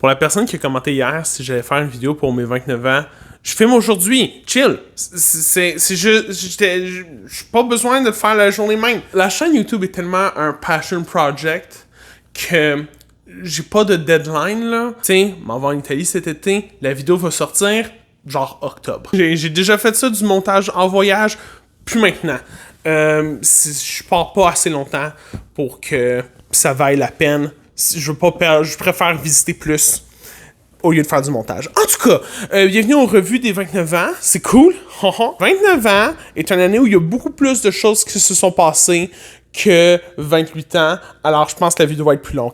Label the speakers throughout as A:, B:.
A: Pour la personne qui a commenté hier, si j'allais faire une vidéo pour mes 29 ans, je filme aujourd'hui. Chill. J'ai pas besoin de le faire la journée même. La chaîne YouTube est tellement un passion project que j'ai pas de deadline, là. Tiens, m'en vais en Italie cet été. La vidéo va sortir genre octobre. J'ai déjà fait ça, du montage en voyage, plus maintenant. Je pars pas assez longtemps pour que ça vaille la peine. Je veux pas perdre, je préfère visiter plus au lieu de faire du montage. En tout cas, bienvenue aux revues des 29 ans. C'est cool. 29 ans est une année où il y a beaucoup plus de choses qui se sont passées que 28 ans. Alors, je pense que la vidéo va être plus longue.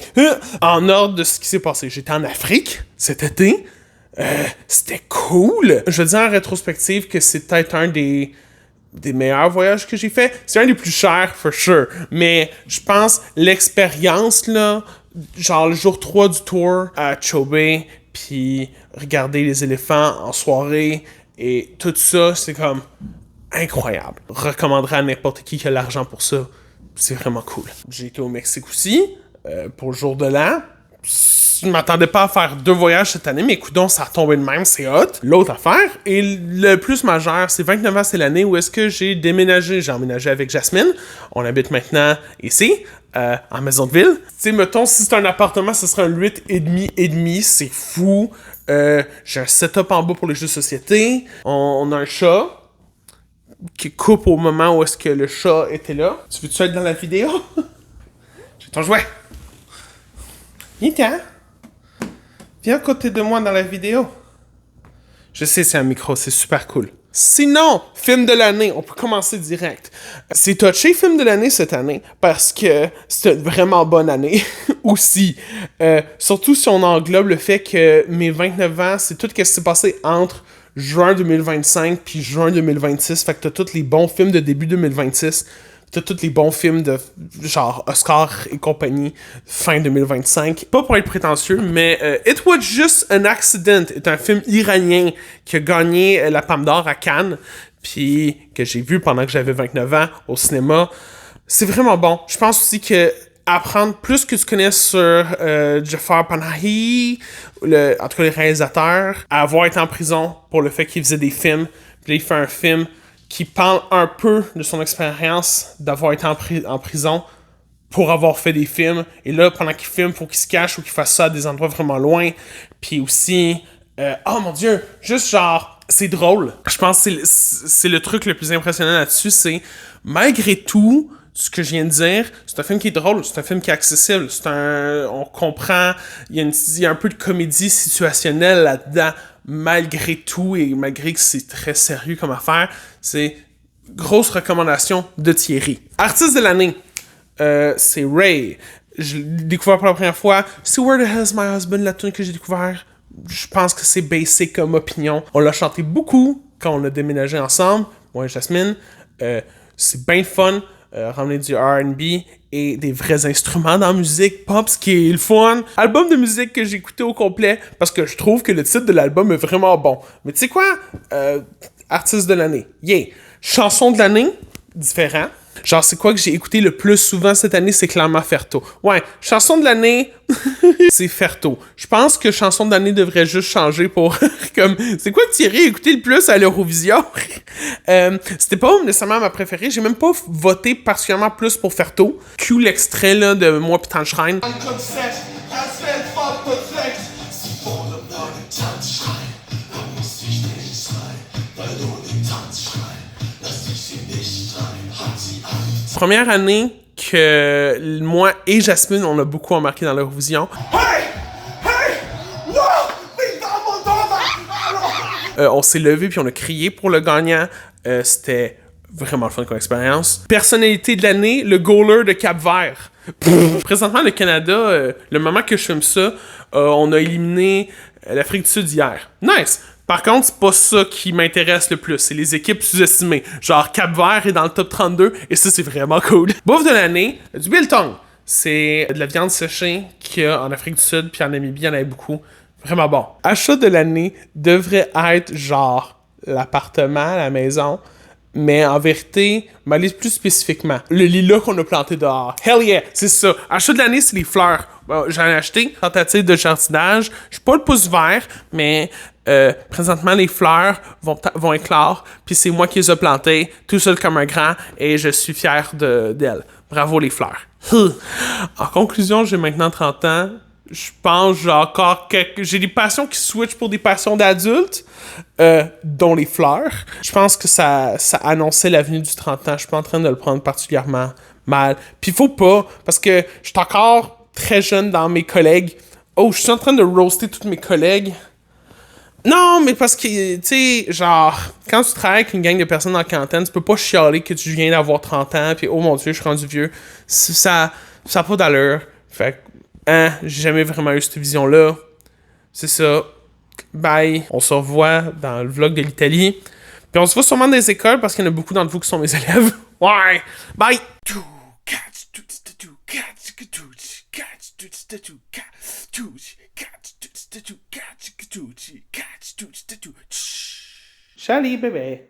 A: En ordre de ce qui s'est passé. J'étais en Afrique cet été. C'était cool. Je veux dire en rétrospective que c'est peut-être un des meilleurs voyages que j'ai fait. C'est un des plus chers, for sure. Mais je pense l'expérience, là, genre le jour 3 du tour à Chobe, puis regarder les éléphants en soirée, et tout ça, c'est comme incroyable. Je recommanderais à n'importe qui a l'argent pour ça. C'est vraiment cool. J'ai été au Mexique aussi, pour le jour de l'an. Je m'attendais pas à faire 2 voyages cette année, mais coudonc, ça a tombé de même, c'est hot. L'autre affaire, et le plus majeur, c'est 29 ans, c'est l'année où est-ce que j'ai déménagé. J'ai emménagé avec Jasmine. On habite maintenant ici, en maison de ville. Tu sais, mettons, si c'est un appartement, ce serait un 8,5, c'est fou. J'ai un setup en bas pour les jeux de société. On a un chat qui coupe au moment où est-ce que le chat était là. Tu veux-tu être dans la vidéo? J'ai ton jouet. Viens, viens à côté de moi dans la vidéo. Je sais, c'est un micro, c'est super cool. Sinon, film de l'année, on peut commencer direct. C'est touché film de l'année cette année parce que c'est une vraiment bonne année aussi. Surtout si on englobe le fait que mes 29 ans, c'est tout ce qui s'est passé entre juin 2025 puis juin 2026. Fait que t'as tous les bons films de début 2026. T'as tous les bons films de genre Oscar et compagnie fin 2025. Pas pour être prétentieux, mais It Was Just an Accident est un film iranien qui a gagné la Palme d'Or à Cannes, puis que j'ai vu pendant que j'avais 29 ans au cinéma. C'est vraiment bon. Je pense aussi que apprendre plus que tu connais sur Jafar Panahi, en tout cas les réalisateurs, à avoir été en prison pour le fait qu'il faisait des films, puis là, il fait un film qui parle un peu de son expérience d'avoir été en prison pour avoir fait des films. Et là, pendant qu'il filme, faut qu'il se cache ou qu'il fasse ça à des endroits vraiment loin. Puis aussi, oh mon Dieu, juste genre, c'est drôle. Je pense que c'est le truc le plus impressionnant là-dessus, c'est malgré tout ce que je viens de dire, c'est un film qui est drôle, c'est un film qui est accessible, on comprend, il y a un peu de comédie situationnelle là-dedans, malgré tout, et malgré que c'est très sérieux comme affaire. C'est grosse recommandation de Thierry. Artiste de l'année, c'est Ray. Je l'ai découvert pour la première fois. C'est Where the Hell is My Husband, la tune que j'ai découvert. Je pense que c'est basic comme opinion. On l'a chanté beaucoup quand on a déménagé ensemble, moi et Jasmine. C'est bien fun. Ramener du R&B et des vrais instruments dans la musique pop, ce qui est le fun. Album de musique que j'ai écouté au complet parce que je trouve que le titre de l'album est vraiment bon. Mais tu sais quoi? Artiste de l'année. Yeah! Chanson de l'année, différent. Genre, c'est quoi que j'ai écouté le plus souvent cette année? C'est clairement Ferto. Ouais, chanson de l'année, c'est Ferto. Je pense que chanson de l'année devrait juste changer pour... comme, c'est quoi que Thierry a écouté le plus à l'Eurovision? C'était pas nécessairement ma préférée. J'ai même pas voté particulièrement plus pour Ferto. Cue l'extrait là, de Moi pis Tanzschrein. Première année que moi et Jasmine, on a beaucoup embarqué dans l'Eurovision. On s'est levé puis on a crié pour le gagnant. C'était vraiment le fun comme expérience. Personnalité de l'année, le goaler de Cap-Vert. Présentement, le Canada, le moment que je filme ça, on a éliminé l'Afrique du Sud hier. Nice! Par contre, c'est pas ça qui m'intéresse le plus. C'est les équipes sous-estimées. Genre, Cap-Vert est dans le top 32, et ça, c'est vraiment cool. Bouffe de l'année, du biltong. C'est de la viande séchée qu'il y a en Afrique du Sud, puis en Namibie, il y en avait beaucoup. Vraiment bon. Achat de l'année devrait être genre l'appartement, la maison, Mais en vérité, m'aller plus spécifiquement. Le lilas qu'on a planté dehors. Hell yeah, c'est ça. Achat de l'année, c'est les fleurs. J'en ai acheté, tentative de jardinage. Je suis pas le pouce vert, mais présentement, les fleurs vont éclore. Puis c'est moi qui les ai plantées, tout seul comme un grand, et je suis fier d'elles. Bravo les fleurs. En conclusion, j'ai maintenant 30 ans. Je pense j'ai encore j'ai des passions qui switchent pour des passions d'adultes, dont les fleurs. Je pense que ça annonçait l'avenue du 30 ans. Je suis pas en train de le prendre particulièrement mal. Puis faut pas, parce que je suis encore très jeune dans mes collègues. Oh, je suis en train de roaster tous mes collègues. Non, mais parce que, tu sais, genre, quand tu travailles avec une gang de personnes en quarantaine, tu peux pas chialer que tu viens d'avoir 30 ans, puis oh mon Dieu, je suis rendu vieux. Ça a pas d'allure. Fait que, j'ai jamais vraiment eu cette vision-là. C'est ça. Bye. On se revoit dans le vlog de l'Italie. Puis on se voit sûrement dans les écoles parce qu'il y en a beaucoup d'entre vous qui sont mes élèves. Ouais. Bye. Salut bébé.